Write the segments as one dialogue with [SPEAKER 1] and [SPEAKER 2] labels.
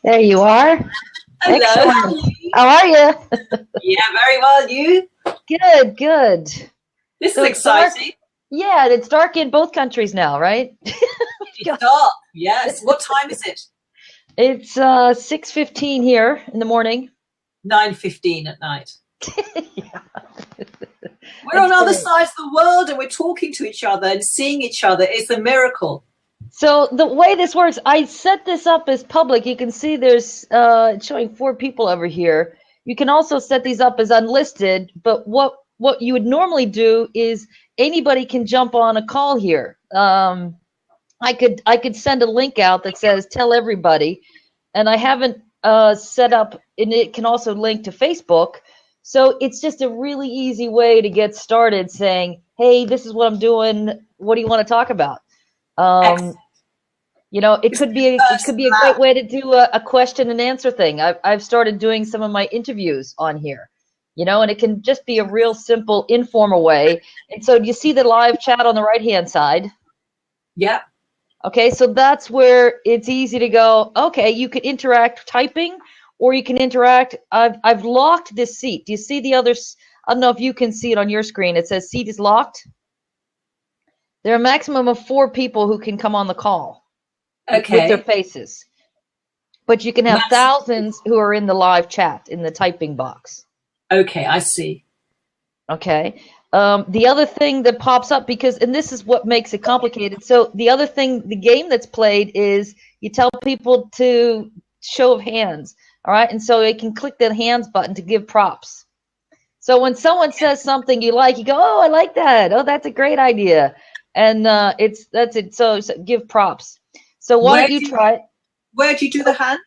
[SPEAKER 1] There you are.
[SPEAKER 2] Hello, how are
[SPEAKER 1] Excellent.
[SPEAKER 2] you?
[SPEAKER 1] How are you?
[SPEAKER 2] Yeah, very well. You?
[SPEAKER 1] Good, good.
[SPEAKER 2] This is
[SPEAKER 1] So it's dark.
[SPEAKER 2] exciting.
[SPEAKER 1] Yeah, it's dark in both countries now, right?
[SPEAKER 2] It's dark. Yes. What time is it?
[SPEAKER 1] It's 6:15 here in the morning.
[SPEAKER 2] 9:15 at night.
[SPEAKER 1] Yeah,
[SPEAKER 2] We're on
[SPEAKER 1] that's
[SPEAKER 2] other
[SPEAKER 1] great.
[SPEAKER 2] sides of the world and we're talking to each other and seeing each other. It's a miracle.
[SPEAKER 1] So the way this works, I set this up as public. You can see there's it's showing 4 people over here. You can also set these up as unlisted, but what you would normally do is anybody can jump on a call here. I could send a link out that says tell everybody, and I haven't set up, and it can also link to Facebook. So it's just a really easy way to get started saying, hey, this is what I'm doing. What do you want to talk about?
[SPEAKER 2] Excellent.
[SPEAKER 1] Um, it
[SPEAKER 2] It's
[SPEAKER 1] could
[SPEAKER 2] the
[SPEAKER 1] be
[SPEAKER 2] first
[SPEAKER 1] a great way to do a question and answer thing. I've started doing some of my interviews on here, and it can just be a real simple, informal way. And so you see the live chat on the right hand side.
[SPEAKER 2] Yeah.
[SPEAKER 1] Okay, so that's where it's easy to go. Okay, you can interact typing, or you can interact. I've locked this seat. Do you see the others? I don't know if you can see it on your screen. It says seat is locked. There are a maximum of 4 people who can come on the call with their
[SPEAKER 2] Okay.
[SPEAKER 1] faces. But you can have
[SPEAKER 2] That's
[SPEAKER 1] thousands who are in the live chat in the typing box.
[SPEAKER 2] okay. I see.
[SPEAKER 1] Okay. The other thing that pops up, and this is what makes it complicated. So the other thing, the game that's played is you tell people to show of hands. All right. And so they can click the hands button to give props. So when someone says something you like, you go, oh, I like that. Oh, that's a great idea. And that's it. So give props. So why
[SPEAKER 2] Where
[SPEAKER 1] don't you
[SPEAKER 2] do you,
[SPEAKER 1] try it?
[SPEAKER 2] where do you do the hand?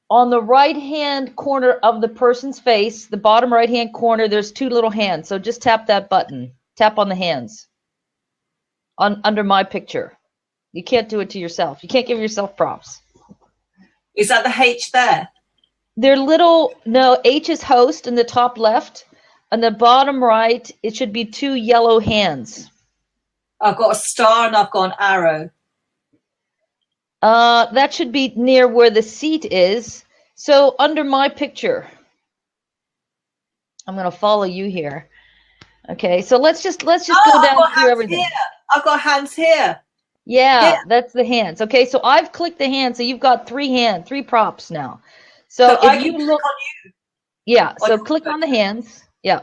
[SPEAKER 1] On the right hand corner of the person's face, the bottom right hand corner, there's 2 little hands. So just tap that button. Tap on the hands under my picture. You can't do it to yourself. You can't give yourself props.
[SPEAKER 2] Is that the H there?
[SPEAKER 1] They're little, no, H is host in the top left. On the bottom right, it should be 2 yellow hands.
[SPEAKER 2] I've got a star and I've got an arrow.
[SPEAKER 1] That should be near where the seat is. So under my picture, I'm going to follow you here. Okay, so let's just go down through everything.
[SPEAKER 2] Here. I've got hands here.
[SPEAKER 1] Yeah,
[SPEAKER 2] Here.
[SPEAKER 1] that's the hands. Okay, so I've clicked the hand, so you've got 3 props now.
[SPEAKER 2] So
[SPEAKER 1] So
[SPEAKER 2] I
[SPEAKER 1] if
[SPEAKER 2] can
[SPEAKER 1] you
[SPEAKER 2] click
[SPEAKER 1] look,
[SPEAKER 2] on you.
[SPEAKER 1] yeah,
[SPEAKER 2] On
[SPEAKER 1] so
[SPEAKER 2] your
[SPEAKER 1] click on the
[SPEAKER 2] picture.
[SPEAKER 1] hands. Yeah,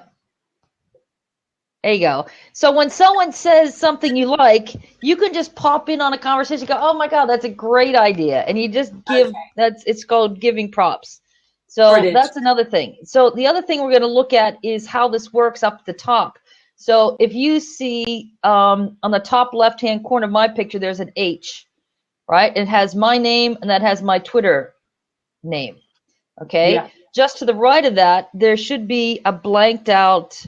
[SPEAKER 1] there you go. So when someone says something you like, you can just pop in on a conversation, go, oh my God, that's a great idea. And you just give,
[SPEAKER 2] Okay.
[SPEAKER 1] it's called giving props. So
[SPEAKER 2] Brilliant.
[SPEAKER 1] that's another thing. So the other thing we're going to look at is how this works up at the top. So if you see on the top left-hand corner of my picture, there's an H, right? It has my name and that has my Twitter name, okay?
[SPEAKER 2] Yeah.
[SPEAKER 1] Just to the right of that, there should be a blanked out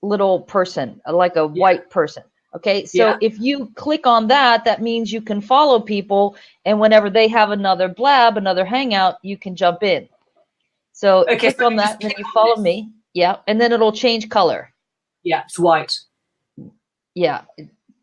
[SPEAKER 1] little person, like a white person, okay? So
[SPEAKER 2] Yeah.
[SPEAKER 1] if you click on that, that means you can follow people, and whenever they have another blab, another hangout, you can jump in. So
[SPEAKER 2] Okay,
[SPEAKER 1] click
[SPEAKER 2] so
[SPEAKER 1] on
[SPEAKER 2] you
[SPEAKER 1] that,
[SPEAKER 2] just
[SPEAKER 1] and then
[SPEAKER 2] click
[SPEAKER 1] you
[SPEAKER 2] on
[SPEAKER 1] follow
[SPEAKER 2] this.
[SPEAKER 1] me, yeah, and then it'll change color.
[SPEAKER 2] Yeah, it's white.
[SPEAKER 1] Yeah,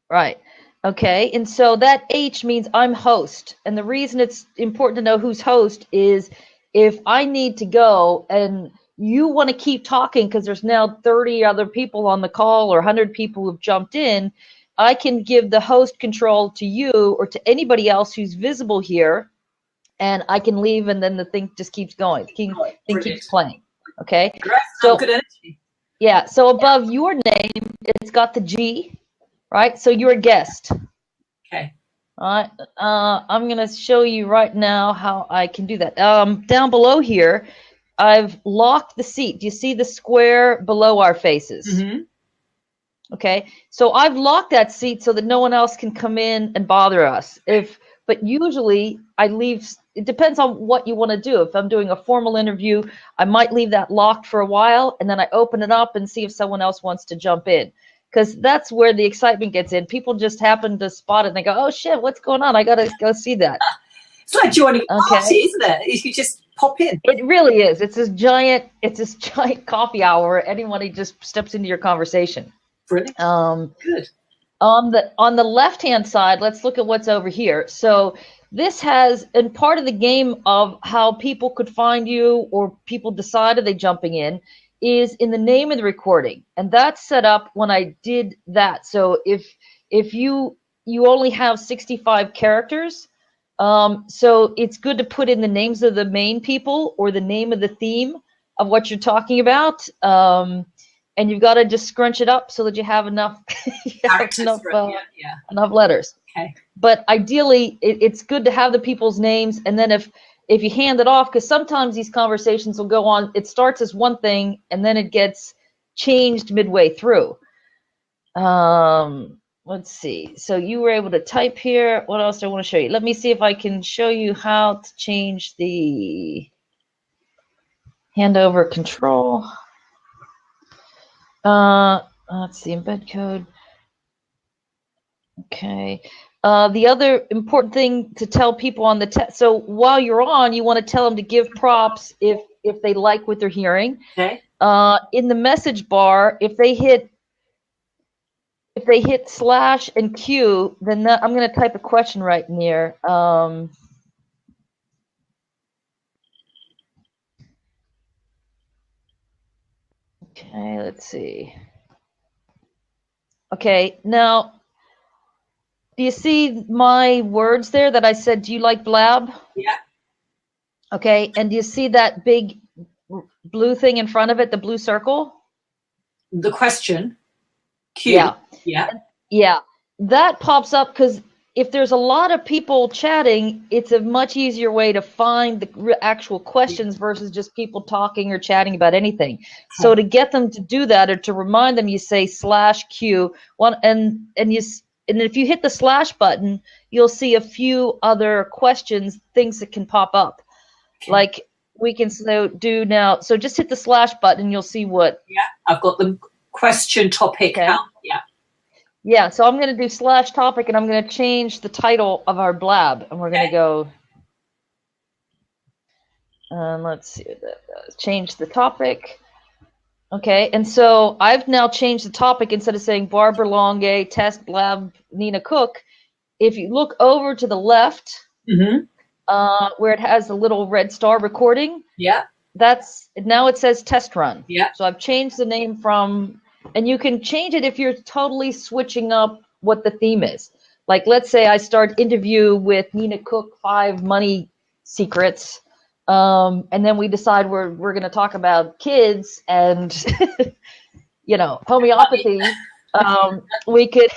[SPEAKER 1] right. Okay, and so that H means I'm host. And the reason it's important to know who's host is if I need to go and you want to keep talking because there's now 30 other people on the call or 100 people who've jumped in, I can give the host control to you or to anybody else who's visible here, and I can leave, and then the thing just keeps going. The thing keeps
[SPEAKER 2] Brilliant.
[SPEAKER 1] playing. Okay,
[SPEAKER 2] The rest have
[SPEAKER 1] so
[SPEAKER 2] good energy.
[SPEAKER 1] yeah, so above your name, it's got the G, right? So you're a guest.
[SPEAKER 2] Okay.
[SPEAKER 1] All right. I'm going to show you right now how I can do that. Down below here, I've locked the seat. Do you see the square below our faces?
[SPEAKER 2] Mm-hmm.
[SPEAKER 1] Okay. So I've locked that seat so that no one else can come in and bother us. But usually I leave. It depends on what you want to do. If I'm doing a formal interview, I might leave that locked for a while, and then I open it up and see if someone else wants to jump in. Because that's where the excitement gets in. People just happen to spot it and they go, oh shit, what's going on? I got to go see that.
[SPEAKER 2] It's like joining a
[SPEAKER 1] Okay.
[SPEAKER 2] party, isn't it? You just pop in.
[SPEAKER 1] It really is. It's this giant coffee hour where anybody just steps into your conversation.
[SPEAKER 2] Brilliant.
[SPEAKER 1] Um,
[SPEAKER 2] Good.
[SPEAKER 1] on the left-hand side, let's look at what's over here. So this has, and part of the game of how people could find you or people decided they jumping in is in the name of the recording. And that's set up when I did that. So if you only have 65 characters, so it's good to put in the names of the main people or the name of the theme of what you're talking about. And you've got to just scrunch it up so that you have enough, enough letters.
[SPEAKER 2] Okay.
[SPEAKER 1] But ideally, it's good to have the people's names, and then if you hand it off, because sometimes these conversations will go on, it starts as one thing, and then it gets changed midway through. Let's see. So you were able to type here. What else do I want to show you? Let me see if I can show you how to change the handover control. Let's see, embed code. Okay. The other important thing to tell people on the test, so while you're on, you want to tell them to give props if they like what they're hearing.
[SPEAKER 2] Okay.
[SPEAKER 1] In the message bar, if they hit slash and Q, then I'm going to type a question right in here. Okay, let's see. Okay, now, do you see my words there that I said, do you like blab?
[SPEAKER 2] Yeah.
[SPEAKER 1] Okay, and do you see that big blue thing in front of it, the blue circle?
[SPEAKER 2] The question. Q.
[SPEAKER 1] Yeah.
[SPEAKER 2] Yeah.
[SPEAKER 1] Yeah, that pops up because if there's a lot of people chatting, it's a much easier way to find the actual questions versus just people talking or chatting about anything. So to get them to do that or to remind them, you say /Q and if you hit the slash button, you'll see a few other questions, things that can pop up.
[SPEAKER 2] Okay.
[SPEAKER 1] Like we can do now. So just hit the slash button, and you'll see what.
[SPEAKER 2] Yeah, I've got the question topic.
[SPEAKER 1] Okay.
[SPEAKER 2] Yeah.
[SPEAKER 1] Yeah, so I'm going to do slash topic, and I'm going to change the title of our blab, and we're going to go, let's see what that does. Change the topic. Okay, and so I've now changed the topic. Instead of saying Barbara Longe, test blab, Nina Cook, if you look over to the left, where it has the little red star recording,
[SPEAKER 2] yeah,
[SPEAKER 1] now it says test run.
[SPEAKER 2] Yeah.
[SPEAKER 1] So I've changed the name from, and you can change it if you're totally switching up what the theme is. Like, let's say I start interview with Nina Cook, 5 money secrets, and then we decide we're going to talk about kids and, homeopathy. We could,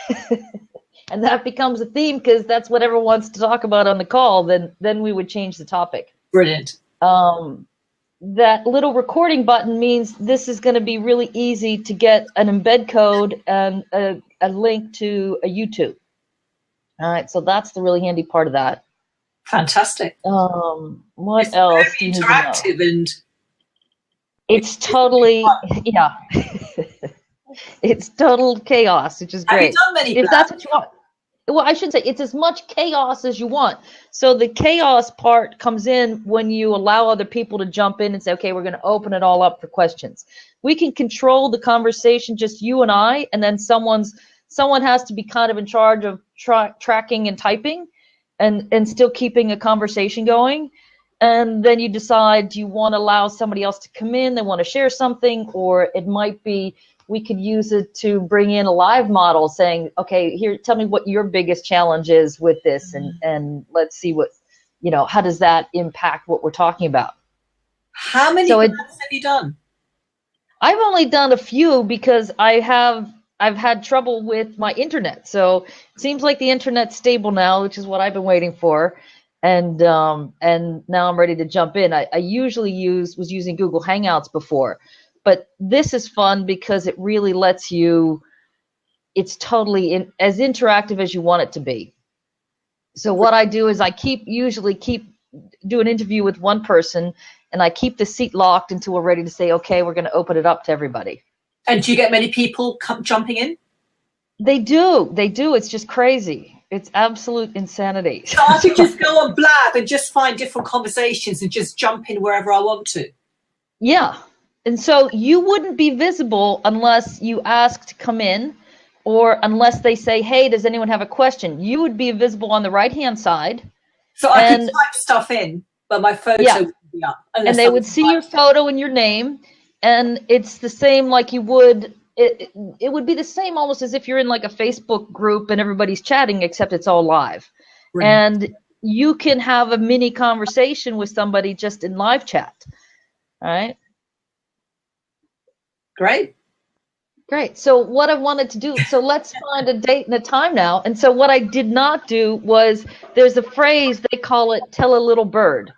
[SPEAKER 1] and that becomes a theme because that's what everyone wants to talk about on the call. Then we would change the topic.
[SPEAKER 2] Brilliant.
[SPEAKER 1] That little recording button means this is going to be really easy to get an embed code and a link to a YouTube. All right, so that's the really handy part of that.
[SPEAKER 2] Fantastic.
[SPEAKER 1] What
[SPEAKER 2] it's
[SPEAKER 1] else?
[SPEAKER 2] Very interactive and
[SPEAKER 1] it's totally yeah. It's total chaos, which is great.
[SPEAKER 2] Have you done many
[SPEAKER 1] if that's what you want. Well, I should say it's as much chaos as you want. So the chaos part comes in when you allow other people to jump in and say, okay, we're going to open it all up for questions. We can control the conversation, just you and I, and then someone has to be kind of in charge of tracking and typing and still keeping a conversation going. And then you decide, do you want to allow somebody else to come in? They want to share something, or it might be we could use it to bring in a live model saying, okay, here, tell me what your biggest challenge is with this, and let's see what, how does that impact what we're talking about?
[SPEAKER 2] How many labs have you done?
[SPEAKER 1] I've only done a few because I've had trouble with my internet. So it seems like the internet's stable now, which is what I've been waiting for. And now I'm ready to jump in. I usually was using Google Hangouts before. But this is fun because it really lets you, it's totally as interactive as you want it to be. So what I do is I usually do an interview with one person, and I keep the seat locked until we're ready to say, okay, we're going to open it up to everybody.
[SPEAKER 2] And do you get many people jumping in?
[SPEAKER 1] They do. It's just crazy. It's absolute insanity.
[SPEAKER 2] So I could just go on Blab and just find different conversations and just jump in wherever I want to.
[SPEAKER 1] Yeah. And so you wouldn't be visible unless you ask to come in, or unless they say, hey, does anyone have a question? You would be visible on the right-hand side,
[SPEAKER 2] So I could type stuff in, but my photo would be up.
[SPEAKER 1] And they would see your photo and your name, and it's the same like you would. It would be the same almost as if you're in like a Facebook group and everybody's chatting, except it's all live. Right. And you can have a mini conversation with somebody just in live chat. All right.
[SPEAKER 2] Great.
[SPEAKER 1] Great. So what I wanted to do, so let's find a date and a time now. And so what I did not do was, there's a phrase, they call it tell a little bird.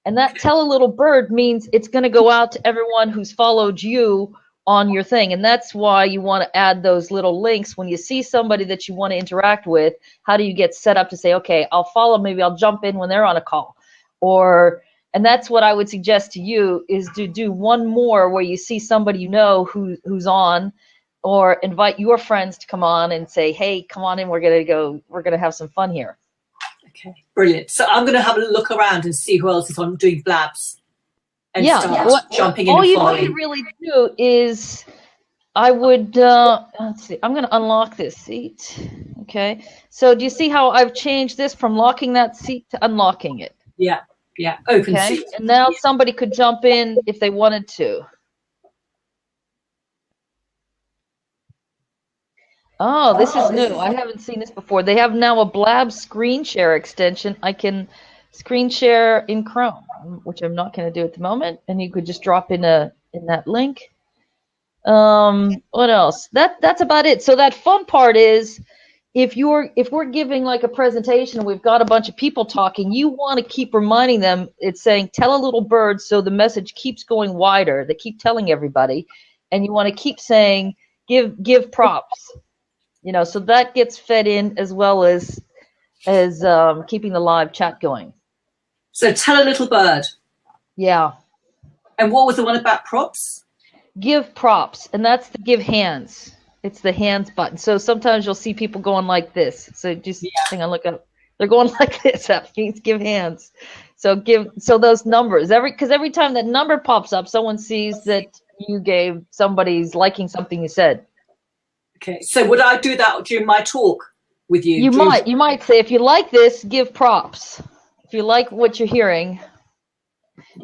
[SPEAKER 1] And that tell a little bird means it's going to go out to everyone who's followed you on your thing. And that's why you want to add those little links when you see somebody that you want to interact with. How do you get set up to say, okay, I'll follow, maybe I'll jump in when they're on a call, and that's what I would suggest to you, is to do one more where you see somebody you know who's on, or invite your friends to come on and say, hey, come on in, we're gonna have some fun here.
[SPEAKER 2] Okay, brilliant. So I'm gonna have a look around and see who else is on doing blabs. And start jumping in. All you
[SPEAKER 1] really do is, I would, let's see, I'm going to unlock this seat. Okay. So do you see how I've changed this from locking that seat to unlocking it?
[SPEAKER 2] Yeah. Yeah. Open seat.
[SPEAKER 1] And now somebody could jump in if they wanted to. Oh, this is new. I haven't seen this before. They have now a Blab screen share extension. I can screen share in Chrome, which I'm not going to do at the moment, and you could just drop in that link. What else? That's about it. So that fun part is, if we're giving like a presentation and we've got a bunch of people talking, you want to keep reminding them. It's saying tell a little bird, so the message keeps going wider. They keep telling everybody, and you want to keep saying give props. So that gets fed in, as well as keeping the live chat going.
[SPEAKER 2] So tell a little bird.
[SPEAKER 1] Yeah.
[SPEAKER 2] And what was the one about props?
[SPEAKER 1] Give props, and that's the give hands. It's the hands button. So sometimes you'll see people going like this. So just hang on, look up. They're going like this. That means give hands. So those numbers, because every time that number pops up, someone sees that you gave, somebody's liking something you said.
[SPEAKER 2] Okay. So would I do that during my talk with you?
[SPEAKER 1] You might say, if you like this, give props. If you like what you're hearing.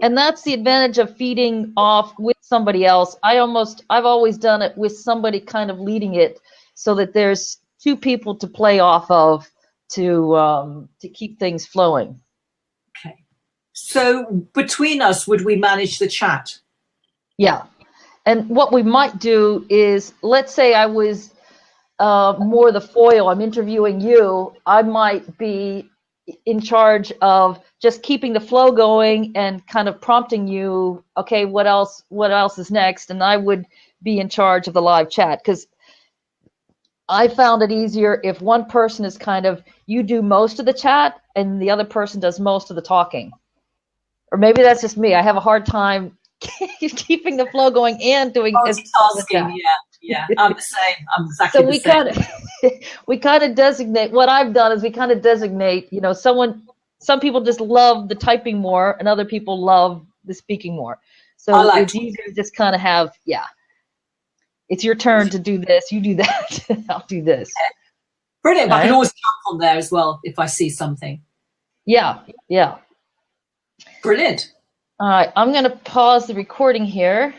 [SPEAKER 1] And that's the advantage of feeding off with somebody else. I've always done it with somebody kind of leading it, so that there's two people to play off of to keep things flowing.
[SPEAKER 2] Okay. So between us, would we manage the chat?
[SPEAKER 1] Yeah. And what we might do is, let's say I was more the foil, I'm interviewing you, I might be in charge of just keeping the flow going and kind of prompting you, okay, what else is next? And I would be in charge of the live chat, because I found it easier if one person is kind of, you do most of the chat and the other person does most of the talking. Or maybe that's just me. I have a hard time keeping the flow going and doing
[SPEAKER 2] multitasking. Yeah, I'm the same. I'm exactly the same.
[SPEAKER 1] We kind of designate. What I've done is we kind of designate. Some people just love the typing more, and other people love the speaking more. So it's easier to just kind of have, it's your turn to do this. You do that. I'll do this.
[SPEAKER 2] Yeah. Brilliant. Right? I can always jump on there as well if I see something.
[SPEAKER 1] Yeah.
[SPEAKER 2] Brilliant.
[SPEAKER 1] All right, I'm going to pause the recording here.